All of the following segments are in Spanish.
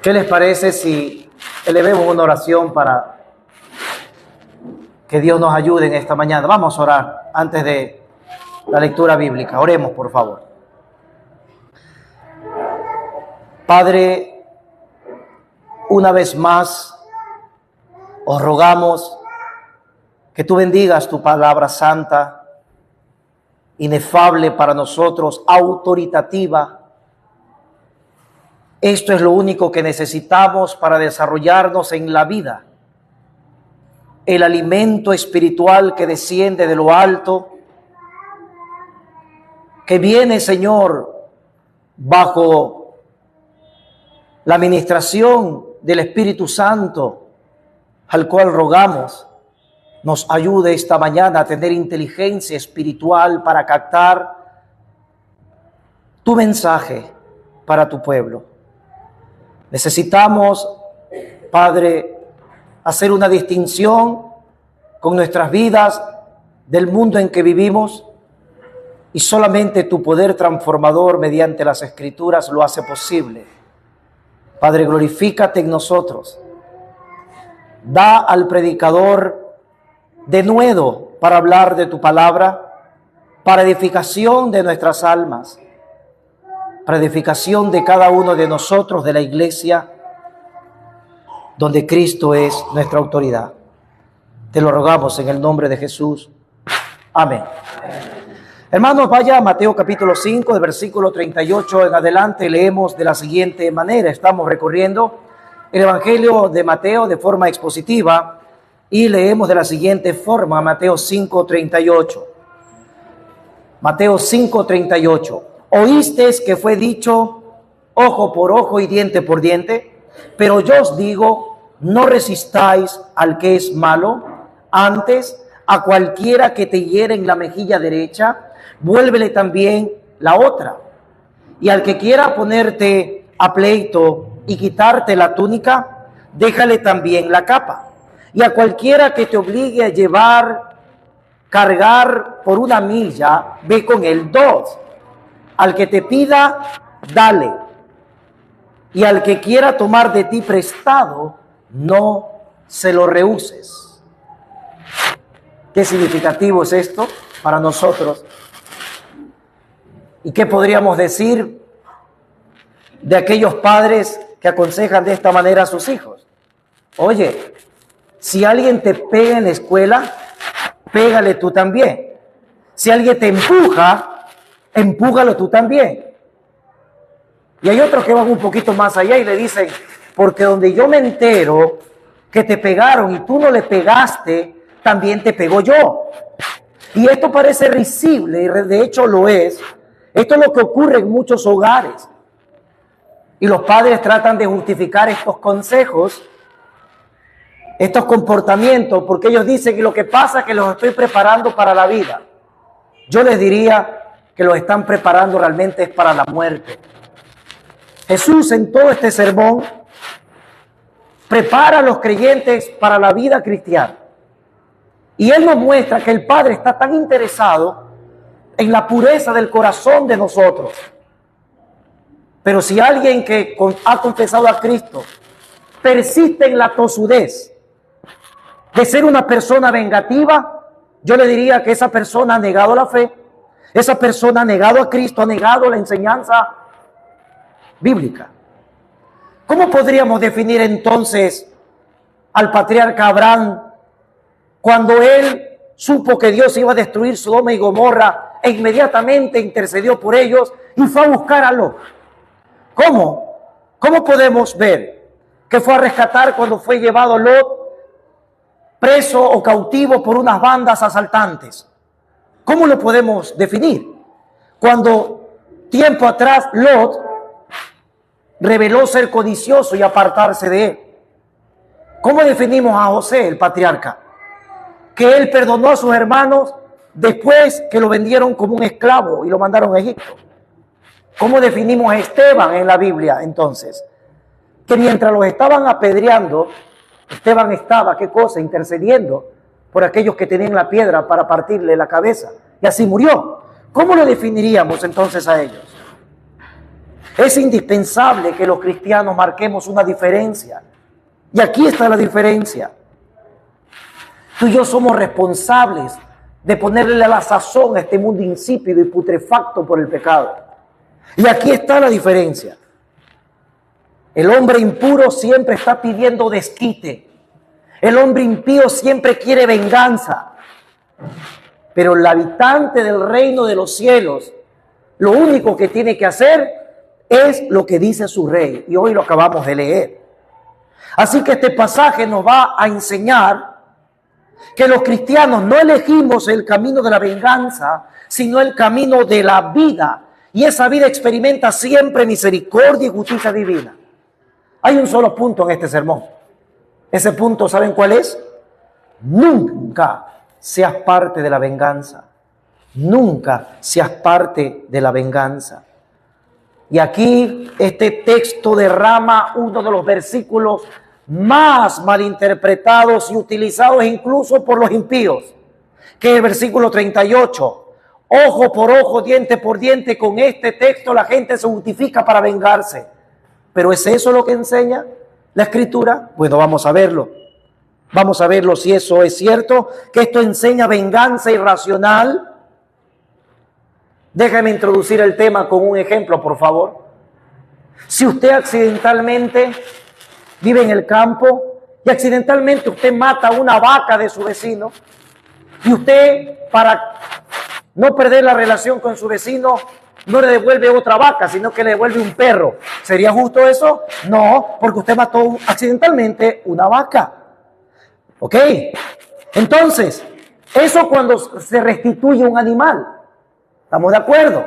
¿Qué les parece si elevemos una oración para que Dios nos ayude en esta mañana? Vamos a orar antes de la lectura bíblica. Oremos, por favor. Padre, una vez más os rogamos que tú bendigas tu palabra santa, inefable para nosotros, autoritativa. Esto es lo único que necesitamos para desarrollarnos en la vida. El alimento espiritual que desciende de lo alto, que viene, Señor, bajo la administración del Espíritu Santo, al cual rogamos nos ayude esta mañana a tener inteligencia espiritual para captar tu mensaje para tu pueblo. Necesitamos, Padre, hacer una distinción con nuestras vidas del mundo en que vivimos, y solamente tu poder transformador mediante las Escrituras lo hace posible. Padre, glorifícate en nosotros. Da al predicador denuedo para hablar de tu palabra, para edificación de nuestras almas, para edificación de cada uno de nosotros, de la iglesia, donde Cristo es nuestra autoridad. Te lo rogamos en el nombre de Jesús. Amén. Hermanos, vaya a Mateo capítulo 5, del versículo 38 en adelante. Leemos de la siguiente manera. Estamos recorriendo el Evangelio de Mateo de forma expositiva y leemos de la siguiente forma, Mateo 5, 38. Mateo 5, 38. Oísteis que fue dicho ojo por ojo y diente por diente, pero yo os digo, no resistáis al que es malo, antes a cualquiera que te hiere en la mejilla derecha, vuélvele también la otra. Y al que quiera ponerte a pleito y quitarte la túnica, déjale también la capa. Y a cualquiera que te obligue a cargar por 1 milla, ve con él 2. Al que te pida, dale. Y al que quiera tomar de ti prestado, no se lo rehuses. ¿Qué significativo es esto para nosotros? ¿Y qué podríamos decir de aquellos padres que aconsejan de esta manera a sus hijos? Oye, si alguien te pega en la escuela, pégale tú también. Si alguien te empuja, empújalo tú también. Y hay otros que van un poquito más allá y le dicen, porque donde yo me entero que te pegaron y tú no le pegaste, también te pego yo. Y esto parece risible, y de hecho lo es. Esto es lo que ocurre en muchos hogares. Y los padres tratan de justificar estos consejos, estos comportamientos, porque ellos dicen que lo que pasa es que los estoy preparando para la vida. Yo les diría que los están preparando realmente es para la muerte. Jesús en todo este sermón prepara a los creyentes para la vida cristiana. Y Él nos muestra que el Padre está tan interesado en la pureza del corazón de nosotros. Pero si alguien que ha confesado a Cristo persiste en la tosudez de ser una persona vengativa, yo le diría que esa persona ha negado la fe, esa persona ha negado a Cristo, ha negado la enseñanza bíblica. ¿Cómo podríamos definir entonces al patriarca Abraham cuando él supo que Dios iba a destruir Sodoma y Gomorra e inmediatamente intercedió por ellos y fue a buscar a Lot? ¿Cómo? ¿Cómo podemos ver que fue a rescatar cuando fue llevado Lot preso o cautivo por unas bandas asaltantes? ¿Cómo lo podemos definir? Cuando tiempo atrás Lot reveló ser codicioso y apartarse de él. ¿Cómo definimos a José, el patriarca? Que él perdonó a sus hermanos después que lo vendieron como un esclavo y lo mandaron a Egipto. ¿Cómo definimos a Esteban en la Biblia entonces? Que mientras los estaban apedreando, Esteban estaba, ¿qué cosa? Intercediendo por aquellos que tenían la piedra para partirle la cabeza. Y así murió. ¿Cómo lo definiríamos entonces a ellos? Es indispensable que los cristianos marquemos una diferencia. Y aquí está la diferencia. Tú y yo somos responsables de ponerle la sazón a este mundo insípido y putrefacto por el pecado. Y aquí está la diferencia. El hombre impuro siempre está pidiendo desquite. El hombre impío siempre quiere venganza. Pero el habitante del reino de los cielos, lo único que tiene que hacer es lo que dice su rey. Y hoy lo acabamos de leer. Así que este pasaje nos va a enseñar que los cristianos no elegimos el camino de la venganza, sino el camino de la vida. Y esa vida experimenta siempre misericordia y justicia divina. Hay un solo punto en este sermón. Ese punto, ¿saben cuál es? Nunca seas parte de la venganza. Nunca seas parte de la venganza. Y aquí este texto derrama uno de los versículos más malinterpretados y utilizados incluso por los impíos, que es el versículo 38. Ojo por ojo, diente por diente. Con este texto la gente se justifica para vengarse. ¿Pero es eso lo que enseña la Escritura? Bueno, vamos a verlo. Vamos a verlo si eso es cierto, que esto enseña venganza irracional. Déjame introducir el tema con un ejemplo, por favor. Si usted accidentalmente vive en el campo y accidentalmente usted mata una vaca de su vecino y usted, para no perder la relación con su vecino, no le devuelve otra vaca, sino que le devuelve un perro. ¿Sería justo eso? No, porque usted mató accidentalmente una vaca. ¿Ok? Entonces, eso cuando se restituye un animal. ¿Estamos de acuerdo?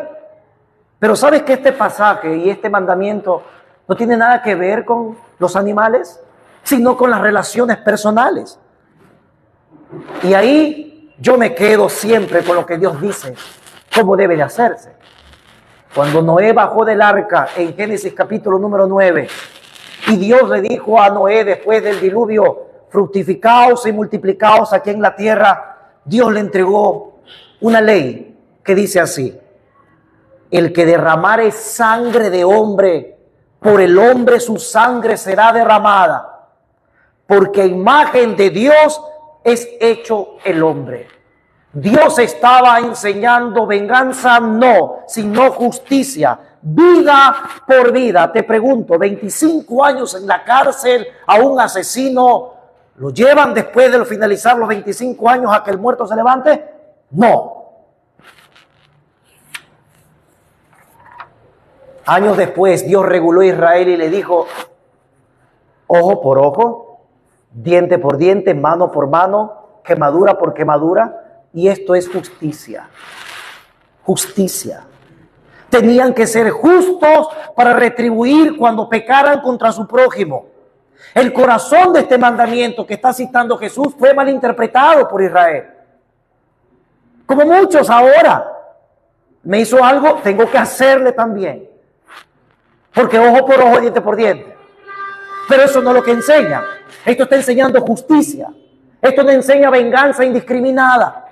Pero ¿sabes que este pasaje y este mandamiento no tiene nada que ver con los animales, sino con las relaciones personales? Y ahí yo me quedo siempre con lo que Dios dice, cómo debe de hacerse. Cuando Noé bajó del arca en Génesis capítulo número 9, y Dios le dijo a Noé después del diluvio, fructificaos y multiplicaos aquí en la tierra, Dios le entregó una ley que dice así: el que derramare sangre de hombre, por el hombre su sangre será derramada, porque a imagen de Dios es hecho el hombre. Dios estaba enseñando venganza, no, sino justicia, vida por vida. Te pregunto, 25 años en la cárcel a un asesino, ¿lo llevan después de finalizar los 25 años a que el muerto se levante? No. Años después, Dios reguló a Israel y le dijo: ojo por ojo, diente por diente, mano por mano, quemadura por quemadura. Y esto es justicia. Justicia. Tenían que ser justos para retribuir cuando pecaran contra su prójimo. El corazón de este mandamiento que está citando Jesús fue malinterpretado por Israel. Como muchos ahora. Me hizo algo, tengo que hacerle también. Porque ojo por ojo, diente por diente. Pero eso no es lo que enseña. Esto está enseñando justicia. Esto no enseña venganza indiscriminada.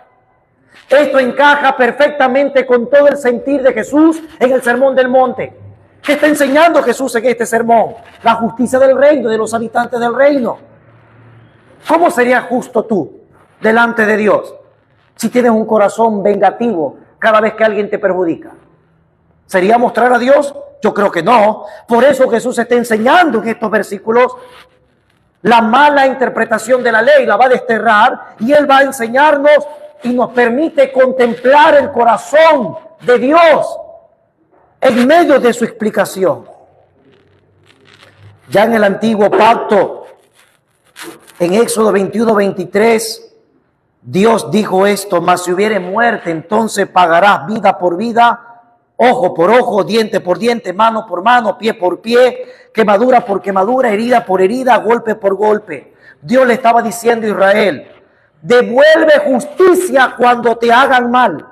Esto encaja perfectamente con todo el sentir de Jesús en el Sermón del Monte. ¿Qué está enseñando Jesús en este sermón? La justicia del reino, de los habitantes del reino. ¿Cómo serías justo tú delante de Dios si tienes un corazón vengativo cada vez que alguien te perjudica? ¿Sería mostrar a Dios? Yo creo que no. Por eso Jesús está enseñando en estos versículos la mala interpretación de la ley, la va a desterrar y Él va a enseñarnos y nos permite contemplar el corazón de Dios en medio de su explicación. Ya en el antiguo pacto, en Éxodo 21-23, Dios dijo esto: mas si hubiere muerte, entonces pagarás vida por vida, ojo por ojo, diente por diente, mano por mano, pie por pie, quemadura por quemadura, herida por herida, golpe por golpe. Dios le estaba diciendo a Israel: devuelve justicia cuando te hagan mal.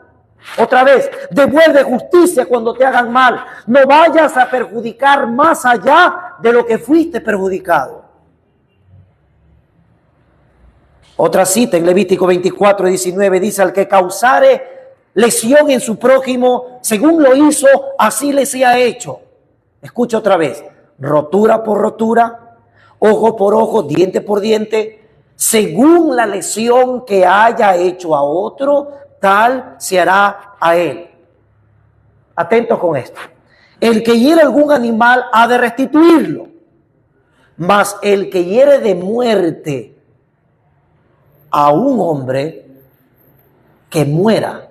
Otra vez, devuelve justicia cuando te hagan mal. No vayas a perjudicar más allá de lo que fuiste perjudicado. Otra cita en Levítico 24:19 dice: al que causare lesión en su prójimo, según lo hizo, así le sea hecho. Escucha otra vez, rotura por rotura, ojo por ojo, diente por diente, según la lesión que haya hecho a otro, tal se hará a él. Atentos con esto. El que hiere algún animal ha de restituirlo, mas el que hiere de muerte a un hombre, que muera.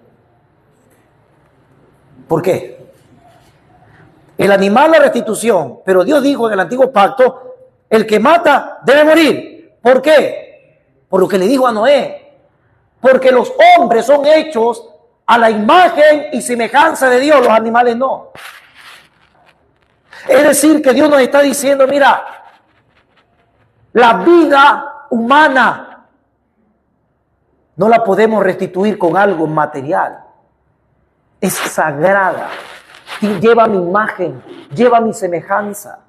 ¿Por qué? El animal, la restitución, pero Dios dijo en el antiguo pacto, el que mata debe morir. ¿Por qué? Por lo que le dijo a Noé, porque los hombres son hechos a la imagen y semejanza de Dios, los animales no. Es decir, que Dios nos está diciendo, mira, la vida humana no la podemos restituir con algo material. Es sagrada. Lleva mi imagen, lleva mi semejanza.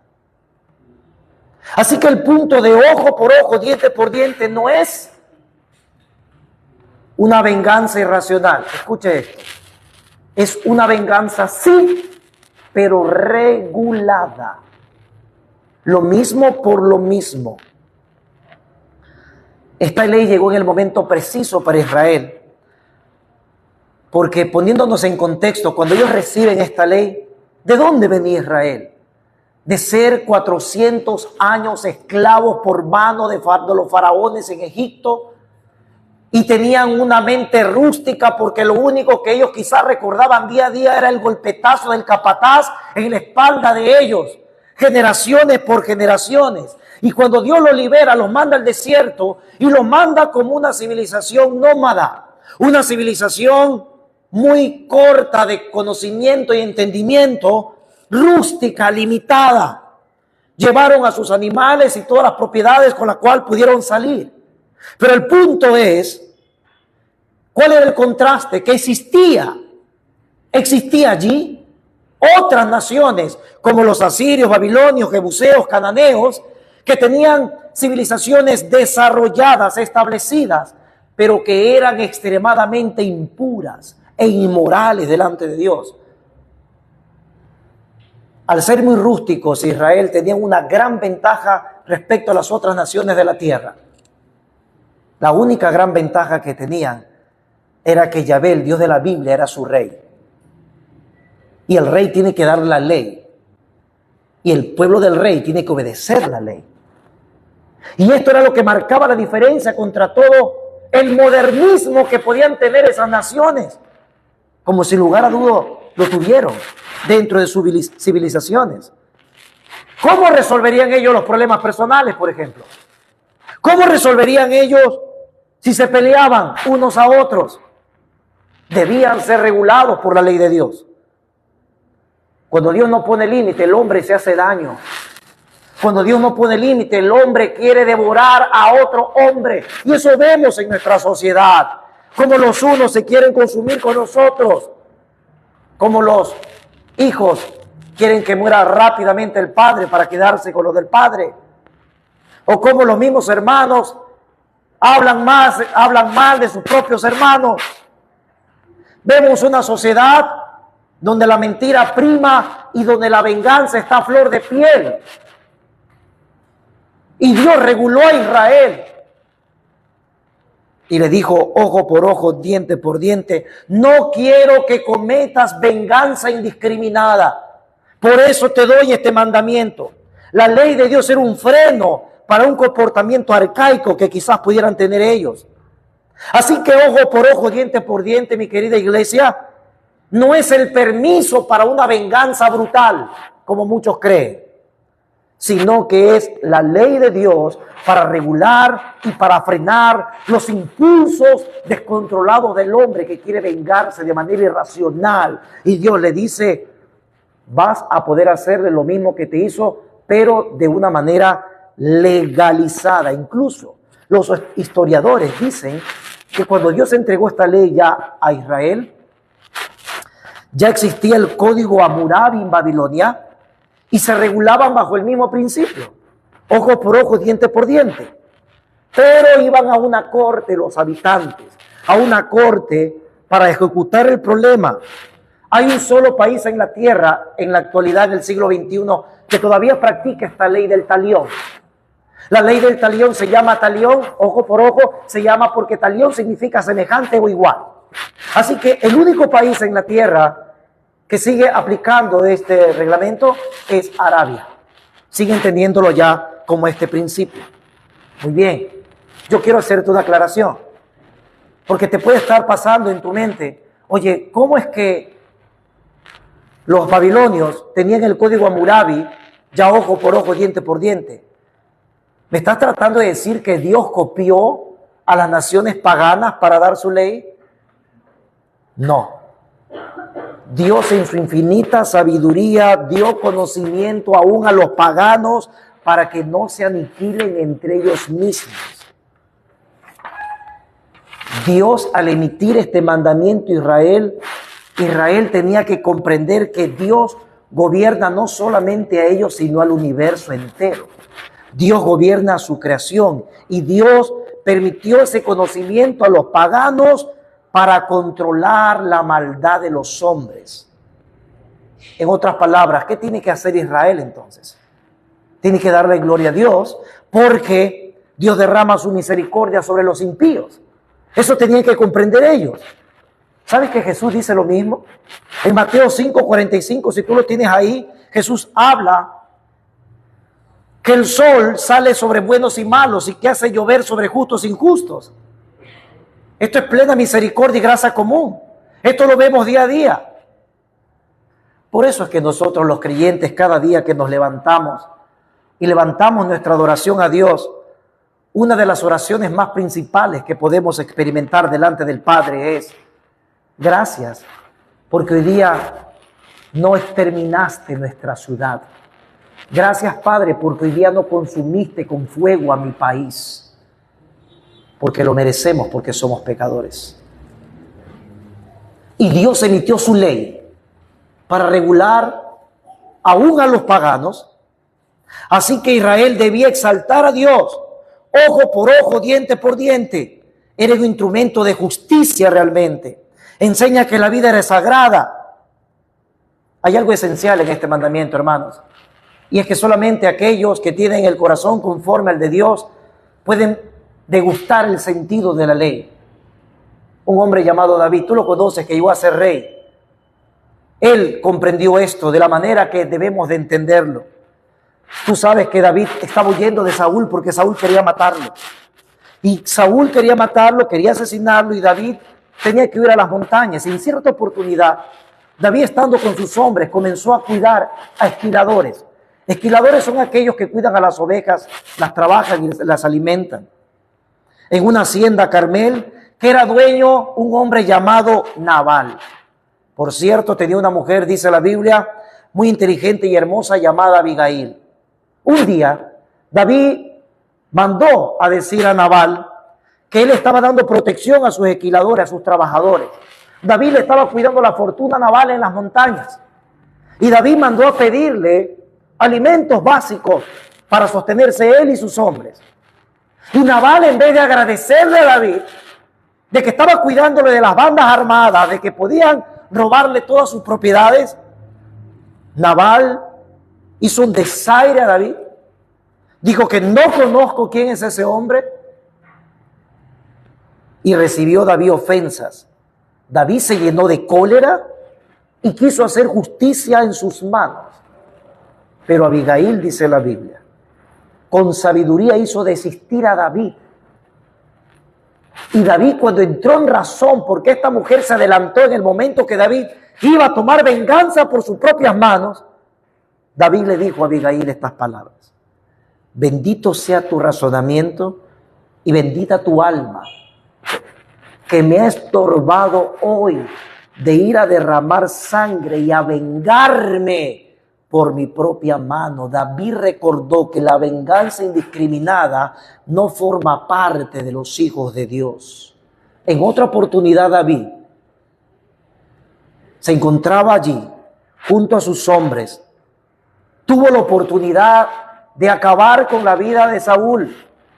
Así que el punto de ojo por ojo, diente por diente, no es una venganza irracional. Escuche esto. Es una venganza, sí, pero regulada. Lo mismo por lo mismo. Esta ley llegó en el momento preciso para Israel. Porque poniéndonos en contexto, cuando ellos reciben esta ley, ¿de dónde venía Israel? De ser 400 años esclavos por mano de los faraones en Egipto, y tenían una mente rústica porque lo único que ellos quizás recordaban día a día era el golpetazo del capataz en la espalda de ellos, generaciones por generaciones. Y cuando Dios los libera, los manda al desierto y los manda como una civilización nómada, una civilización muy corta de conocimiento y entendimiento, rústica, limitada. Llevaron a sus animales y todas las propiedades con las cuales pudieron salir. Pero el punto es, ¿cuál era el contraste? Que existía allí otras naciones como los asirios, babilonios, jebuseos, cananeos, que tenían civilizaciones desarrolladas, establecidas, pero que eran extremadamente impuras e inmorales delante de Dios. Al ser muy rústicos, Israel tenía una gran ventaja respecto a las otras naciones de la tierra. La única gran ventaja que tenían era que Yahvé, el Dios de la Biblia, era su rey. Y el rey tiene que dar la ley. Y el pueblo del rey tiene que obedecer la ley. Y esto era lo que marcaba la diferencia contra todo el modernismo que podían tener esas naciones. Como sin lugar a duda lo tuvieron dentro de sus civilizaciones. ¿Cómo resolverían ellos los problemas personales, por ejemplo? ¿Cómo resolverían ellos si se peleaban unos a otros? Debían ser regulados por la ley de Dios. Cuando Dios no pone límite, el hombre se hace daño. Cuando Dios no pone límite, el hombre quiere devorar a otro hombre. Y eso vemos en nuestra sociedad. Como los unos se quieren consumir con nosotros. Como los hijos quieren que muera rápidamente el padre para quedarse con lo del padre. O como los mismos hermanos hablan mal de sus propios hermanos. Vemos una sociedad donde la mentira prima y donde la venganza está a flor de piel. Y Dios reguló a Israel y le dijo, ojo por ojo, diente por diente, no quiero que cometas venganza indiscriminada. Por eso te doy este mandamiento. La ley de Dios era un freno para un comportamiento arcaico que quizás pudieran tener ellos. Así que ojo por ojo, diente por diente, mi querida iglesia, no es el permiso para una venganza brutal, como muchos creen, sino que es la ley de Dios para regular y para frenar los impulsos descontrolados del hombre que quiere vengarse de manera irracional. Y Dios le dice, vas a poder hacerle lo mismo que te hizo, pero de una manera legalizada. Incluso los historiadores dicen que cuando Dios entregó esta ley ya a Israel, ya existía el código Hammurabi en Babilonia y se regulaban bajo el mismo principio, ojo por ojo, diente por diente. Pero iban a una corte los habitantes, a una corte para ejecutar el problema, Hay un solo país en la tierra, en la actualidad del siglo XXI, que todavía practica esta ley del talión. La ley del talión se llama talión, ojo por ojo, se llama porque talión significa semejante o igual. Así que el único país en la tierra que sigue aplicando este reglamento es Arabia. Siguen teniéndolo ya como este principio. Muy bien, yo quiero hacerte una aclaración, porque te puede estar pasando en tu mente, oye, ¿cómo es que los babilonios tenían el código Hammurabi ya ojo por ojo, diente por diente? ¿Me estás tratando de decir que Dios copió a las naciones paganas para dar su ley? No. Dios en su infinita sabiduría dio conocimiento aún a los paganos para que no se aniquilen entre ellos mismos. Dios, al emitir este mandamiento a Israel tenía que comprender que Dios gobierna no solamente a ellos, sino al universo entero. Dios gobierna a su creación y Dios permitió ese conocimiento a los paganos para controlar la maldad de los hombres. En otras palabras, ¿qué tiene que hacer Israel entonces? Tiene que darle gloria a Dios porque Dios derrama su misericordia sobre los impíos. Eso tenían que comprender ellos. ¿Sabes que Jesús dice lo mismo? En Mateo 5:45, si tú lo tienes ahí, Jesús habla que el sol sale sobre buenos y malos y que hace llover sobre justos e injustos. Esto es plena misericordia y gracia común. Esto lo vemos día a día. Por eso es que nosotros los creyentes, cada día que nos levantamos y levantamos nuestra adoración a Dios, una de las oraciones más principales que podemos experimentar delante del Padre es: gracias, porque hoy día no exterminaste nuestra ciudad. Gracias, Padre, porque hoy día no consumiste con fuego a mi país, porque lo merecemos, porque somos pecadores. Y Dios emitió su ley para regular aún a los paganos. Así que Israel debía exaltar a Dios, ojo por ojo, diente por diente. Era un instrumento de justicia realmente. Enseña que la vida era sagrada. Hay algo esencial en este mandamiento, hermanos. Y es que solamente aquellos que tienen el corazón conforme al de Dios pueden degustar el sentido de la ley. Un hombre llamado David, tú lo conoces, que llegó a ser rey. Él comprendió esto de la manera que debemos de entenderlo. Tú sabes que David estaba huyendo de Saúl porque Saúl quería matarlo. Y Saúl quería matarlo, quería asesinarlo, y David tenía que ir a las montañas. Y en cierta oportunidad, David, estando con sus hombres, comenzó a cuidar a esquiladores. Esquiladores son aquellos que cuidan a las ovejas, las trabajan y las alimentan. En una hacienda Carmel, que era dueño un hombre llamado Nabal. Por cierto, tenía una mujer, dice la Biblia, muy inteligente y hermosa, llamada Abigail. Un día, David mandó a decir a Nabal que él estaba dando protección a sus esquiladores, a sus trabajadores. David le estaba cuidando la fortuna a Nabal en las montañas. Y David mandó a pedirle alimentos básicos para sostenerse él y sus hombres. Y Nabal, en vez de agradecerle a David de que estaba cuidándole de las bandas armadas, de que podían robarle todas sus propiedades, Nabal hizo un desaire a David. Dijo que no conozco quién es ese hombre. Y recibió David ofensas. David se llenó de cólera y quiso hacer justicia en sus manos. Pero Abigail, dice la Biblia, con sabiduría hizo desistir a David. Y David, cuando entró en razón, porque esta mujer se adelantó en el momento que David iba a tomar venganza por sus propias manos, David le dijo a Abigail estas palabras: bendito sea tu razonamiento y bendita tu alma, que me ha estorbado hoy de ir a derramar sangre y a vengarme por mi propia mano. David recordó que la venganza indiscriminada no forma parte de los hijos de Dios. En otra oportunidad, David se encontraba allí junto a sus hombres. Tuvo la oportunidad de acabar con la vida de Saúl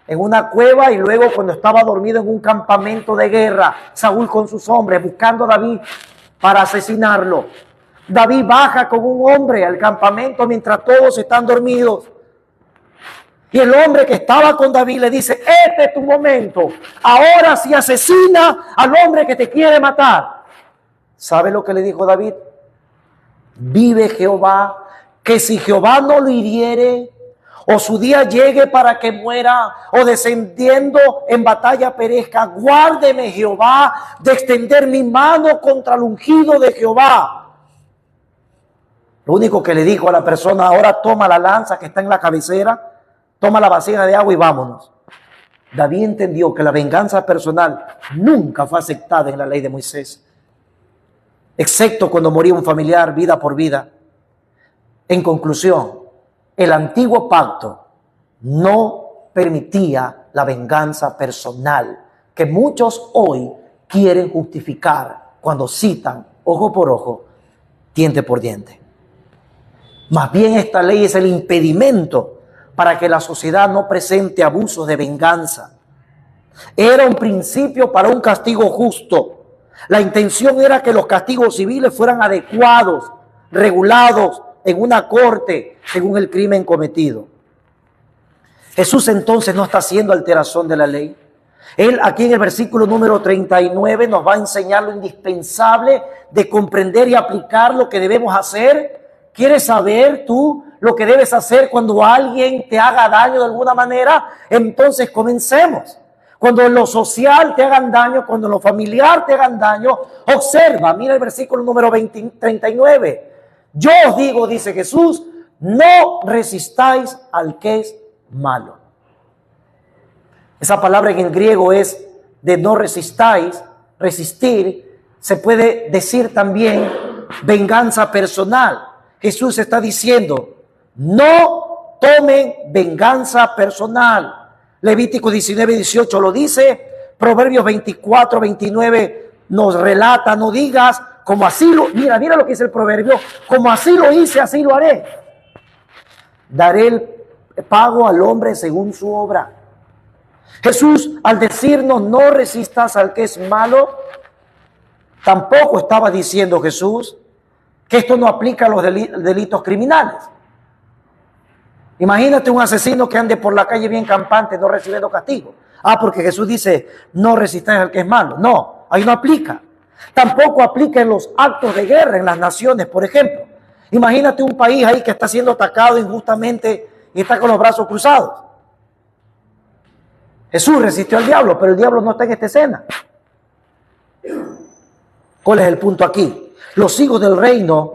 en una cueva, y luego, cuando estaba dormido en un campamento de guerra, Saúl con sus hombres buscando a David, para asesinarlo. David baja con un hombre al campamento mientras todos están dormidos. Y el hombre que estaba con David le dice: este es tu momento. Ahora sí asesina al hombre que te quiere matar. ¿Sabe lo que le dijo David? Vive Jehová, que si Jehová no lo hiriere, o su día llegue para que muera, o descendiendo en batalla perezca, guárdeme Jehová de extender mi mano contra el ungido de Jehová. Lo único que le dijo a la persona: ahora toma la lanza que está en la cabecera, toma la vasija de agua y vámonos. David entendió que la venganza personal nunca fue aceptada en la ley de Moisés, excepto cuando moría un familiar vida por vida. En conclusión, el antiguo pacto no permitía la venganza personal que muchos hoy quieren justificar cuando citan ojo por ojo, diente por diente. Más bien esta ley es el impedimento para que la sociedad no presente abusos de venganza. Era un principio para un castigo justo. La intención era que los castigos civiles fueran adecuados, regulados en una corte según el crimen cometido. Jesús entonces no está haciendo alteración de la ley. Él aquí en el versículo número 39 nos va a enseñar lo indispensable de comprender y aplicar lo que debemos hacer. ¿Quieres saber tú lo que debes hacer cuando alguien te haga daño de alguna manera? Entonces comencemos. Cuando en lo social te hagan daño, cuando en lo familiar te hagan daño, observa, mira el versículo número 39. Yo os digo, dice Jesús, no resistáis al que es malo. Esa palabra en el griego es de no resistáis, resistir, se puede decir también venganza personal. Jesús está diciendo: no tomen venganza personal. Levítico 19:18 lo dice. Proverbios 24:29 nos relata: no digas como así lo... Mira lo que dice el proverbio: como así lo hice, así lo haré. Daré el pago al hombre según su obra. Jesús, al decirnos no resistas al que es malo, tampoco estaba diciendo Jesús que esto no aplica a los delitos criminales. Imagínate un asesino que ande por la calle bien campante, no recibiendo castigo. Porque Jesús dice, no resistáis al que es malo. No, ahí no aplica. Tampoco aplica en los actos de guerra en las naciones, por ejemplo. Imagínate un país ahí que está siendo atacado injustamente y está con los brazos cruzados. Jesús resistió al diablo, pero el diablo no está en esta escena. ¿Cuál es el punto aquí? Los hijos del reino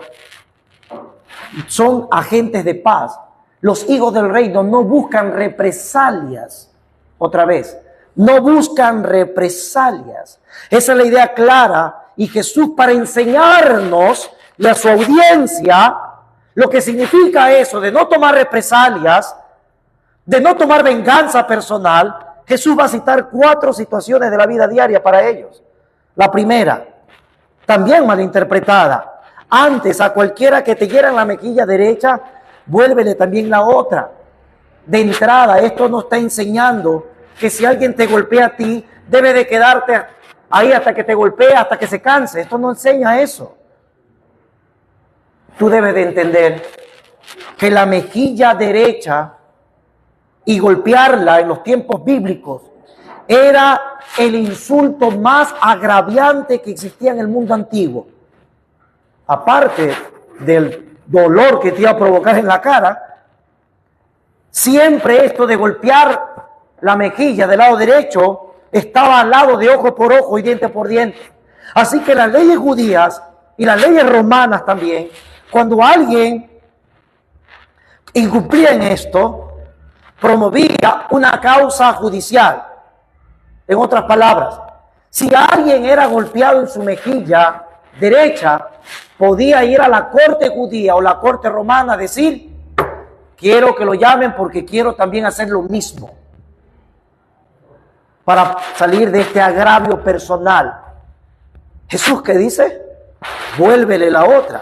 son agentes de paz. Los hijos del reino no buscan represalias. Otra vez, no buscan represalias. Esa es la idea clara. Y Jesús, para enseñarnos y a su audiencia lo que significa eso de no tomar represalias, de no tomar venganza personal, Jesús va a citar 4 situaciones de la vida diaria para ellos. La primera, también malinterpretada: antes a cualquiera que te hiera en la mejilla derecha, vuélvele también la otra. De entrada, esto nos está enseñando que si alguien te golpea a ti, debe de quedarte ahí hasta que te golpee, hasta que se canse. Esto no enseña eso. Tú debes de entender que la mejilla derecha y golpearla en los tiempos bíblicos era el insulto más agraviante que existía en el mundo antiguo. Aparte del dolor que te iba a provocar en la cara, siempre esto de golpear la mejilla del lado derecho estaba al lado de ojo por ojo y diente por diente. Así que las leyes judías y las leyes romanas también, cuando alguien incumplía en esto, promovía una causa judicial. En otras palabras, si alguien era golpeado en su mejilla derecha, podía ir a la corte judía o la corte romana a decir: quiero que lo llamen porque quiero también hacer lo mismo, para salir de este agravio personal. Jesús, ¿qué dice? Vuélvele la otra.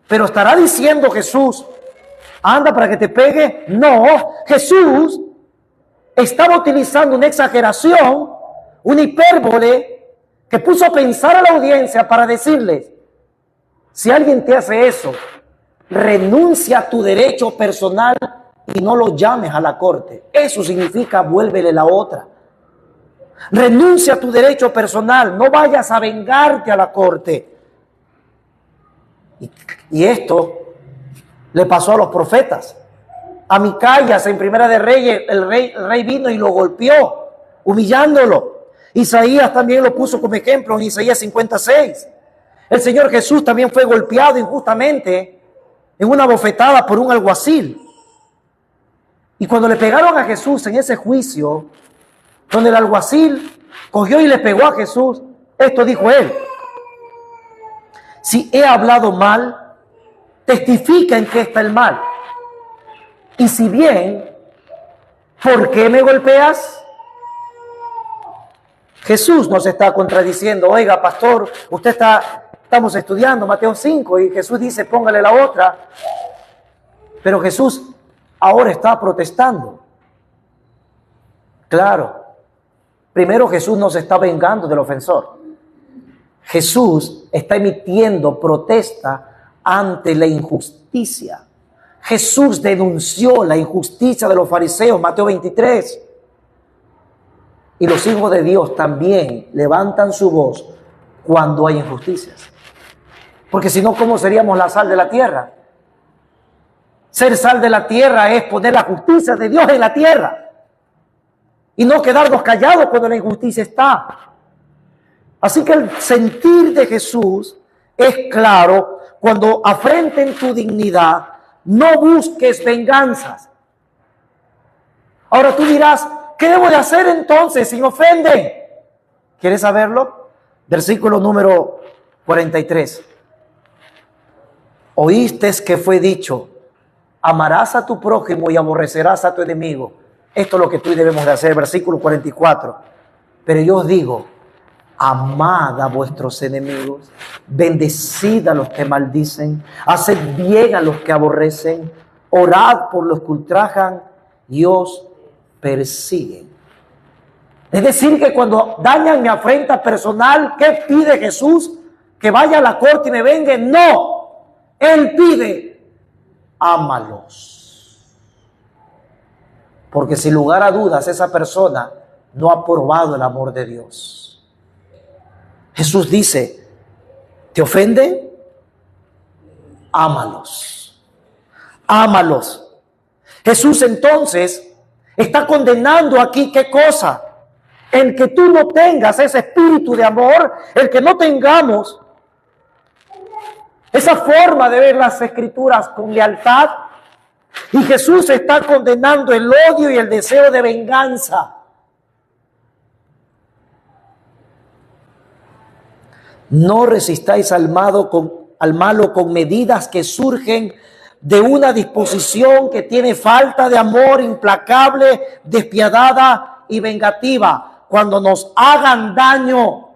Pero ¿estará diciendo Jesús, anda para que te pegue? No, Jesús estaba utilizando una exageración, una hipérbole que puso a pensar a la audiencia para decirles, si alguien te hace eso, renuncia a tu derecho personal y no lo llames a la corte. Eso significa vuélvele la otra. Renuncia a tu derecho personal, no vayas a vengarte a la corte. Y esto le pasó a los profetas. A Micaías en Primera de Reyes, el rey vino y lo golpeó, humillándolo. Isaías también lo puso como ejemplo en Isaías 56. El Señor Jesús también fue golpeado injustamente en una bofetada por un alguacil. Y cuando le pegaron a Jesús en ese juicio, donde el alguacil cogió y le pegó a Jesús, esto dijo él: si he hablado mal, testifica en qué está el mal. Y si bien, ¿por qué me golpeas? Jesús nos está contradiciendo. Oiga, pastor, estamos estudiando Mateo 5 y Jesús dice, póngale la otra. Pero Jesús ahora está protestando. Claro, primero Jesús no se está vengando del ofensor. Jesús está emitiendo protesta ante la injusticia. Jesús denunció la injusticia de los fariseos, Mateo 23. Y los hijos de Dios también levantan su voz cuando hay injusticias. Porque si no, ¿cómo seríamos la sal de la tierra? Ser sal de la tierra es poner la justicia de Dios en la tierra. Y no quedarnos callados cuando la injusticia está. Así que el sentir de Jesús es claro: cuando afrenten tu dignidad, no busques venganzas. Ahora tú dirás, ¿qué debo de hacer entonces si me ofenden? ¿Quieres saberlo? Versículo número 43. Oíste que fue dicho, amarás a tu prójimo y aborrecerás a tu enemigo. Esto es lo que tú y debemos de hacer. Versículo 44. Pero yo os digo, amad a vuestros enemigos, bendecid a los que maldicen, haced bien a los que aborrecen, orad por los que ultrajan y os persiguen. Es decir, que cuando dañan mi afrenta personal, ¿qué pide Jesús? ¿Que vaya a la corte y me vengue? No, Él pide, ámalos. Porque sin lugar a dudas esa persona no ha probado el amor de Dios. Jesús dice, ¿te ofenden? Ámalos. Ámalos. Jesús entonces está condenando aquí, ¿qué cosa? El que tú no tengas ese espíritu de amor, el que no tengamos esa forma de ver las Escrituras con lealtad. Y Jesús está condenando el odio y el deseo de venganza. No resistáis al malo con medidas que surgen de una disposición que tiene falta de amor, implacable, despiadada y vengativa. Cuando nos hagan daño,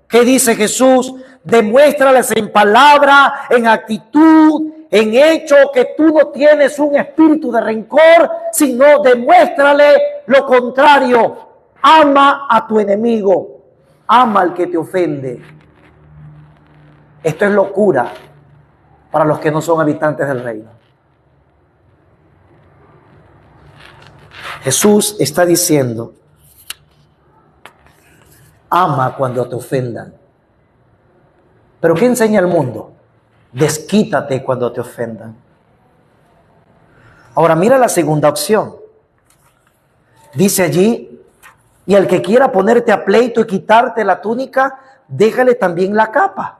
¿qué dice Jesús? Demuéstrales en palabra, en actitud, en hecho, que tú no tienes un espíritu de rencor, sino demuéstrale lo contrario. Ama a tu enemigo, ama al que te ofende. Esto es locura para los que no son habitantes del reino. Jesús está diciendo, ama cuando te ofendan. ¿Pero qué enseña el mundo? Desquítate cuando te ofendan. Ahora mira la segunda opción. Dice allí, y al que quiera ponerte a pleito y quitarte la túnica, déjale también la capa.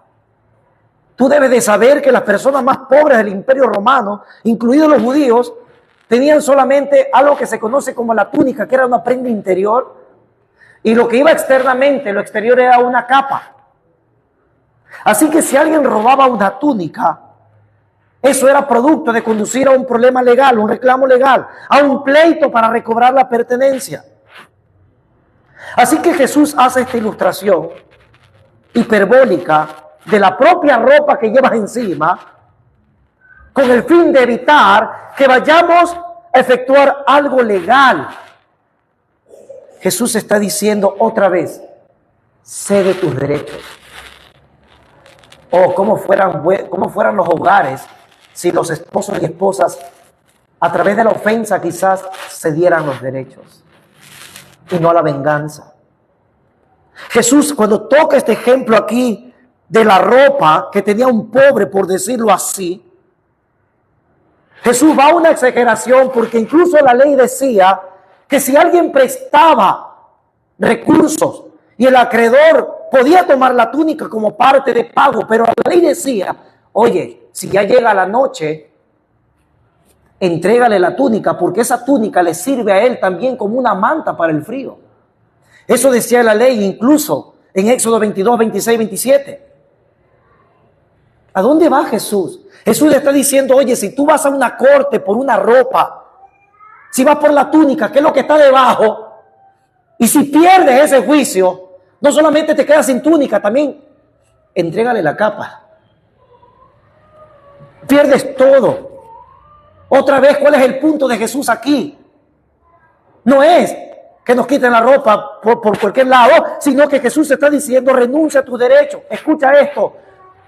Tú debes de saber que las personas más pobres del Imperio Romano, incluidos los judíos, tenían solamente algo que se conoce como la túnica, que era una prenda interior, y lo que iba externamente, lo exterior, era una capa. Así que si alguien robaba una túnica, eso era producto de conducir a un problema legal, un reclamo legal, a un pleito para recobrar la pertenencia. Así que Jesús hace esta ilustración hiperbólica de la propia ropa que llevas encima, con el fin de evitar que vayamos a efectuar algo legal. Jesús está diciendo otra vez, cede tus derechos. O cómo fueran los hogares si los esposos y esposas, a través de la ofensa, quizás cedieran los derechos y no a la venganza. Jesús, cuando toca este ejemplo aquí de la ropa que tenía un pobre, por decirlo así, Jesús va a una exageración, porque incluso la ley decía que si alguien prestaba recursos y el acreedor podía tomar la túnica como parte de pago, pero la ley decía, oye, si ya llega la noche, entrégale la túnica, porque esa túnica le sirve a él también como una manta para el frío. Eso decía la ley incluso en Éxodo 22, 26, 27. ¿A dónde va Jesús? Jesús le está diciendo, oye, si tú vas a una corte por una ropa, si vas por la túnica, ¿qué es lo que está debajo? Y si pierdes ese juicio, no solamente te quedas sin túnica, también entrégale la capa. Pierdes todo. Otra vez, ¿cuál es el punto de Jesús aquí? No es que nos quiten la ropa por cualquier lado, sino que Jesús está diciendo, renuncia a tus derechos. Escucha esto.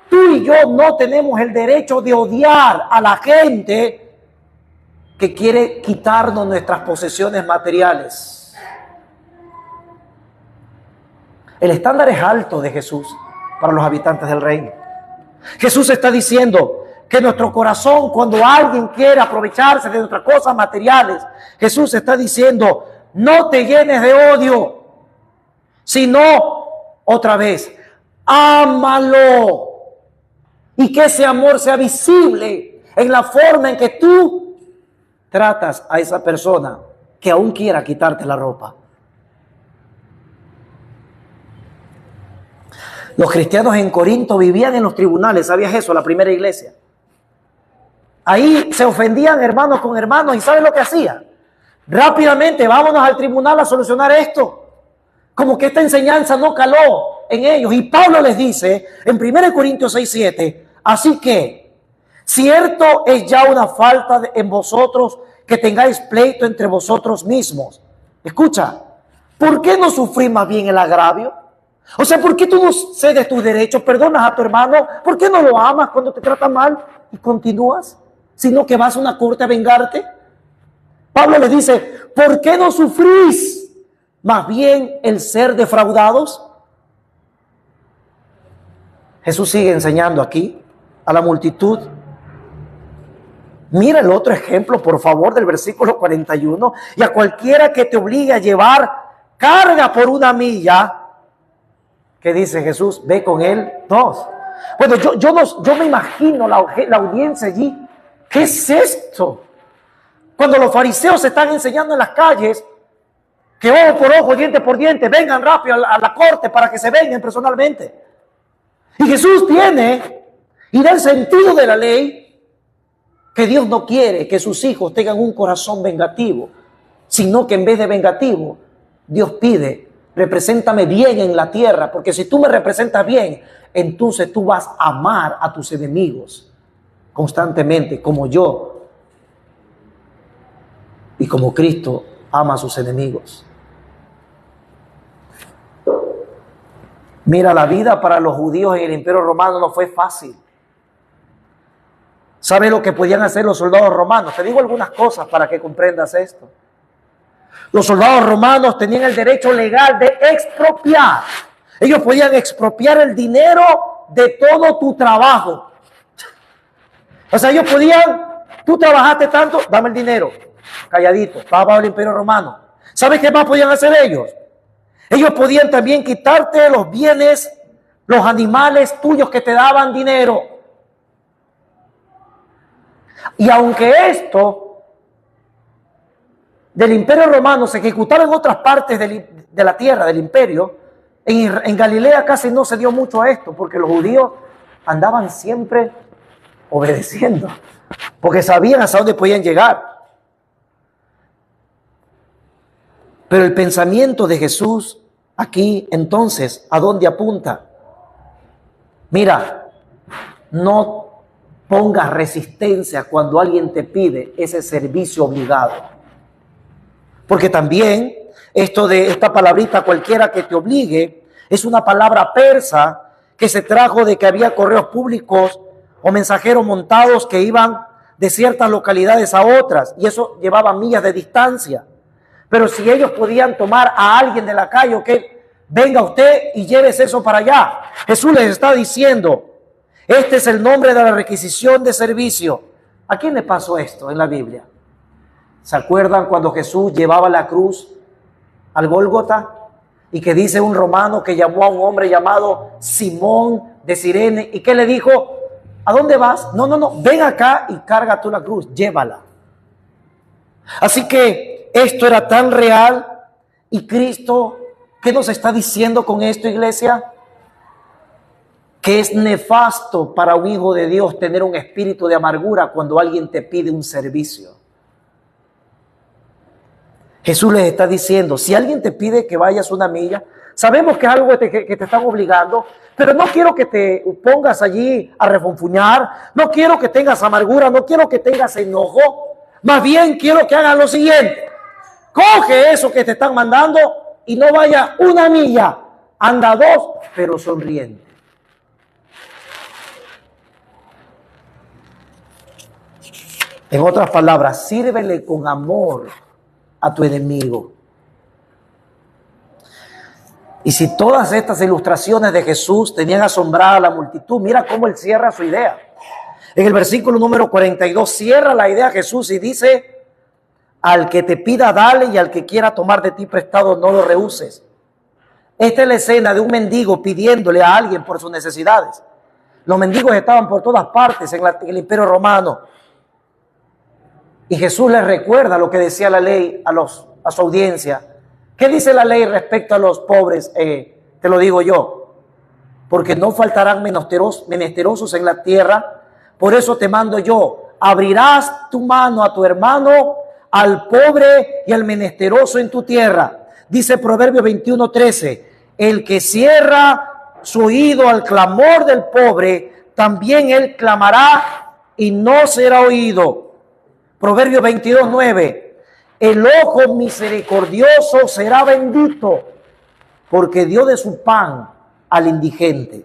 Tú y yo no tenemos el derecho de odiar a la gente que quiere quitarnos nuestras posesiones materiales. El estándar es alto de Jesús para los habitantes del reino. Jesús está diciendo que nuestro corazón, cuando alguien quiere aprovecharse de nuestras cosas materiales, Jesús está diciendo, no te llenes de odio, sino, otra vez, ámalo. Y que ese amor sea visible en la forma en que tú tratas a esa persona que aún quiera quitarte la ropa. Los cristianos en Corinto vivían en los tribunales, ¿sabías eso? La primera iglesia. Ahí se ofendían hermanos con hermanos y ¿sabes lo que hacían? Rápidamente, vámonos al tribunal a solucionar esto. Como que esta enseñanza no caló en ellos. Y Pablo les dice en 1 Corintios 6, 7, así que, cierto es ya una falta en vosotros que tengáis pleito entre vosotros mismos. Escucha, ¿por qué no sufrir más bien el agravio? O sea, ¿por qué tú no cedes tus derechos, perdonas a tu hermano? ¿Por qué no lo amas cuando te trata mal y continúas? Sino que vas a una corte a vengarte. Pablo les dice, ¿por qué no sufrís más bien el ser defraudados? Jesús sigue enseñando aquí a la multitud. Mira el otro ejemplo, por favor, del versículo 41. Y a cualquiera que te obligue a llevar carga por una milla, ¿qué dice Jesús? Ve con él 2. Bueno, yo me imagino la audiencia allí. ¿Qué es esto? Cuando los fariseos se están enseñando en las calles que ojo por ojo, diente por diente, vengan rápido a la corte para que se vengan personalmente. Y Jesús tiene y da el sentido de la ley, que Dios no quiere que sus hijos tengan un corazón vengativo, sino que en vez de vengativo, Dios pide, represéntame bien en la tierra, porque si tú me representas bien, entonces tú vas a amar a tus enemigos constantemente, como yo y como Cristo ama a sus enemigos. Mira, la vida para los judíos en el Imperio Romano no fue fácil. ¿Sabe lo que podían hacer los soldados romanos? Te digo algunas cosas para que comprendas esto. Los soldados romanos tenían el derecho legal de expropiar. Ellos podían expropiar el dinero de todo tu trabajo. O sea, ellos podían, tú trabajaste tanto, dame el dinero. Calladito, estaba bajo el Imperio Romano. ¿Sabes qué más podían hacer ellos? Ellos podían también quitarte los bienes, los animales tuyos que te daban dinero. Y aunque esto del Imperio Romano se ejecutaba en otras partes de la tierra, del imperio, en Galilea casi no se dio mucho a esto, porque los judíos andaban siempre obedeciendo, porque sabían hasta dónde podían llegar. Pero el pensamiento de Jesús aquí, entonces, ¿a dónde apunta? Mira, no pongas resistencia cuando alguien te pide ese servicio obligado. Porque también esto de esta palabrita, cualquiera que te obligue, Es una palabra persa que se trajo de que había correos públicos o mensajeros montados que iban de ciertas localidades a otras, y eso llevaba millas de distancia. Pero si ellos podían tomar a alguien de la calle, ok, venga usted y llévese eso para allá. Jesús les está diciendo, este es el nombre de la requisición de servicio. ¿A quién le pasó esto en la Biblia? ¿Se acuerdan cuando Jesús llevaba la cruz al Gólgota? Y que dice un romano que llamó a un hombre llamado Simón de Cirene. ¿Y qué le dijo? ¿A dónde vas? No, ven acá y carga tú la cruz, llévala. Así que esto era tan real. Y Cristo, ¿qué nos está diciendo con esto, iglesia? Que es nefasto para un hijo de Dios tener un espíritu de amargura cuando alguien te pide un servicio. Jesús les está diciendo, si alguien te pide que vayas una milla, sabemos que es algo que te están obligando, pero no quiero que te pongas allí a refunfuñar, no quiero que tengas amargura, no quiero que tengas enojo, más bien quiero que hagas lo siguiente: coge eso que te están mandando y no vaya una milla, anda 2, pero sonriente. En otras palabras, sírvele con amor a tu enemigo. Y si todas estas ilustraciones de Jesús tenían asombrada a la multitud, mira cómo él cierra su idea. En el versículo número 42 cierra la idea Jesús y dice: al que te pida dale, y al que quiera tomar de ti prestado no lo rehuses. Esta es la escena de un mendigo pidiéndole a alguien por sus necesidades. Los mendigos estaban por todas partes en el Imperio Romano. Y Jesús les recuerda lo que decía la ley a su audiencia. ¿Qué dice la ley respecto a los pobres? Te lo digo yo. Porque no faltarán menesterosos en la tierra. Por eso te mando yo: abrirás tu mano a tu hermano, al pobre y al menesteroso en tu tierra. Dice Proverbios 21:13: el que cierra su oído al clamor del pobre, también él clamará y no será oído. Proverbios 22:9: el ojo misericordioso será bendito, porque dio de su pan al indigente.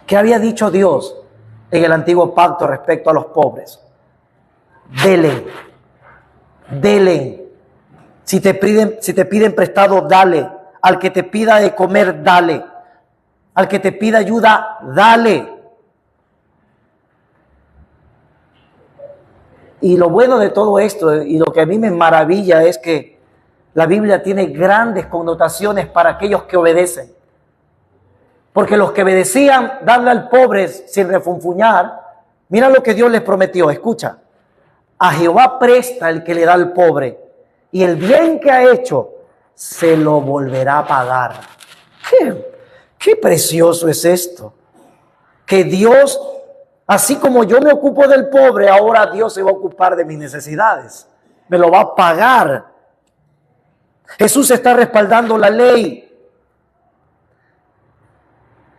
¿Qué había dicho Dios en el antiguo pacto respecto a los pobres? Dele. Si te piden prestado, dale. Al que te pida de comer, dale. Al que te pida ayuda, dale. Y lo bueno de todo esto, y lo que a mí me maravilla, es que la Biblia tiene grandes connotaciones para aquellos que obedecen. Porque los que obedecían darle al pobre sin refunfuñar, mira lo que Dios les prometió. Escucha: a Jehová presta el que le da al pobre, y el bien que ha hecho se lo volverá a pagar. Qué precioso es esto. Que Dios, así como yo me ocupo del pobre, ahora Dios se va a ocupar de mis necesidades. Me lo va a pagar. Jesús está respaldando la ley.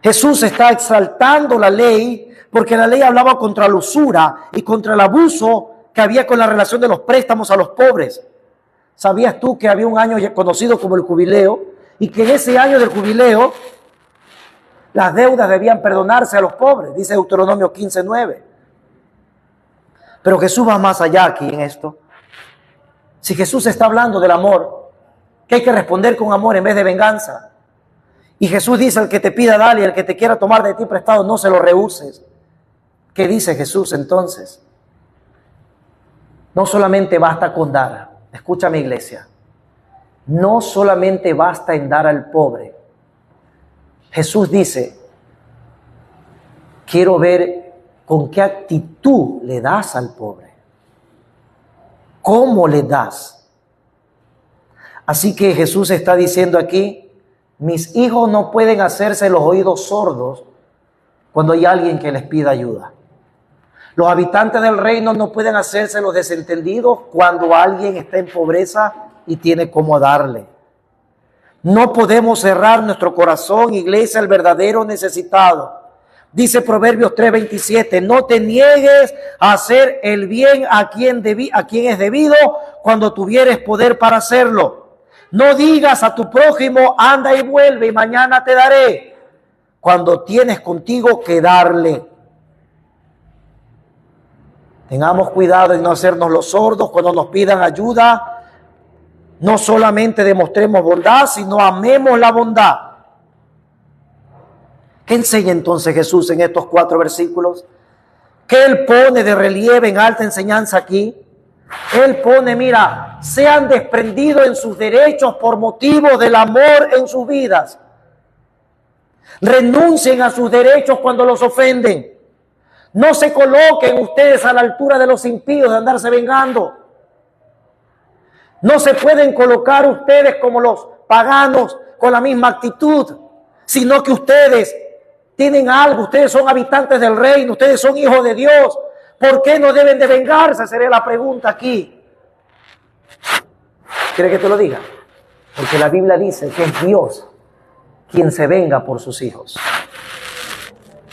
Jesús está exaltando la ley, porque la ley hablaba contra la usura y contra el abuso que había con la relación de los préstamos a los pobres. ¿Sabías tú que había un año conocido como el jubileo? Y que en ese año del jubileo las deudas debían perdonarse a los pobres, dice Deuteronomio 15:9. Pero Jesús va más allá aquí en esto. Si Jesús está hablando del amor, que hay que responder con amor en vez de venganza. Y Jesús dice: al que te pida, dale, y al que te quiera tomar de ti prestado, no se lo rehuses. ¿Qué dice Jesús entonces? No solamente basta con dar. Escúchame, iglesia. No solamente basta en dar al pobre. Jesús dice: quiero ver con qué actitud le das al pobre. ¿Cómo le das? Así que Jesús está diciendo aquí: mis hijos no pueden hacerse los oídos sordos cuando hay alguien que les pida ayuda. Los habitantes del reino no pueden hacerse los desentendidos cuando alguien está en pobreza y tiene cómo darle. No podemos cerrar nuestro corazón, iglesia, al verdadero necesitado. Dice Proverbios 3:27: no te niegues a hacer el bien a quien es debido cuando tuvieres poder para hacerlo. No digas a tu prójimo, anda y vuelve y mañana te daré, cuando tienes contigo que darle. Tengamos cuidado en no hacernos los sordos cuando nos pidan ayuda. No solamente demostremos bondad, sino amemos la bondad. ¿Qué enseña entonces Jesús en estos 4 versículos? ¿Qué Él pone de relieve en alta enseñanza aquí? Él pone, mira, sean desprendidos en sus derechos por motivo del amor en sus vidas. Renuncien a sus derechos cuando los ofenden. No se coloquen ustedes a la altura de los impíos de andarse vengando. No se pueden colocar ustedes como los paganos con la misma actitud, sino que ustedes tienen algo, ustedes son habitantes del reino, ustedes son hijos de Dios. ¿Por qué no deben de vengarse? Sería la pregunta aquí. ¿Quiere que te lo diga? Porque la Biblia dice que es Dios quien se venga por sus hijos,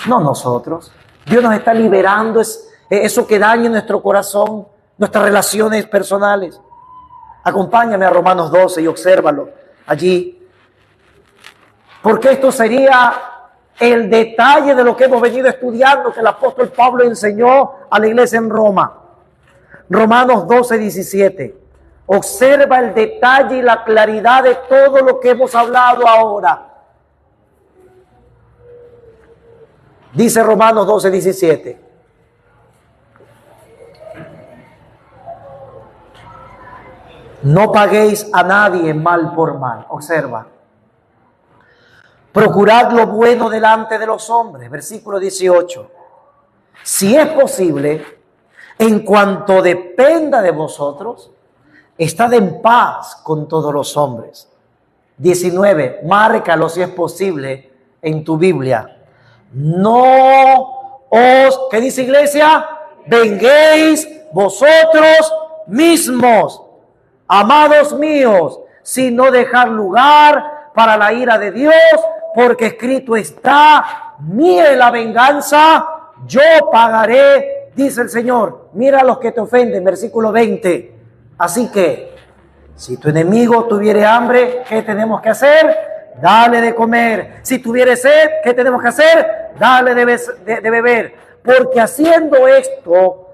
no nosotros. Dios nos está liberando eso que daña nuestro corazón, nuestras relaciones personales. Acompáñame a Romanos 12 y obsérvalo allí. Porque esto sería el detalle de lo que hemos venido estudiando, que el apóstol Pablo enseñó a la iglesia en Roma. Romanos 12, 17. Observa el detalle y la claridad de todo lo que hemos hablado ahora. Dice Romanos 12, 17. No paguéis a nadie mal por mal. Observa. Procurad lo bueno delante de los hombres. Versículo 18. Si es posible, en cuanto dependa de vosotros, estad en paz con todos los hombres. 19. Márcalo si es posible en tu Biblia. No os, ¿qué dice iglesia? Venguéis vosotros mismos, amados míos, sino dejar lugar para la ira de Dios, porque escrito está, mía es la venganza, yo pagaré, dice el Señor. Mira a los que te ofenden, versículo 20. Así que, si tu enemigo tuviere hambre, ¿qué tenemos que hacer? Dale de comer. Si tuviere sed, ¿qué tenemos que hacer? Dale de beber. Porque haciendo esto,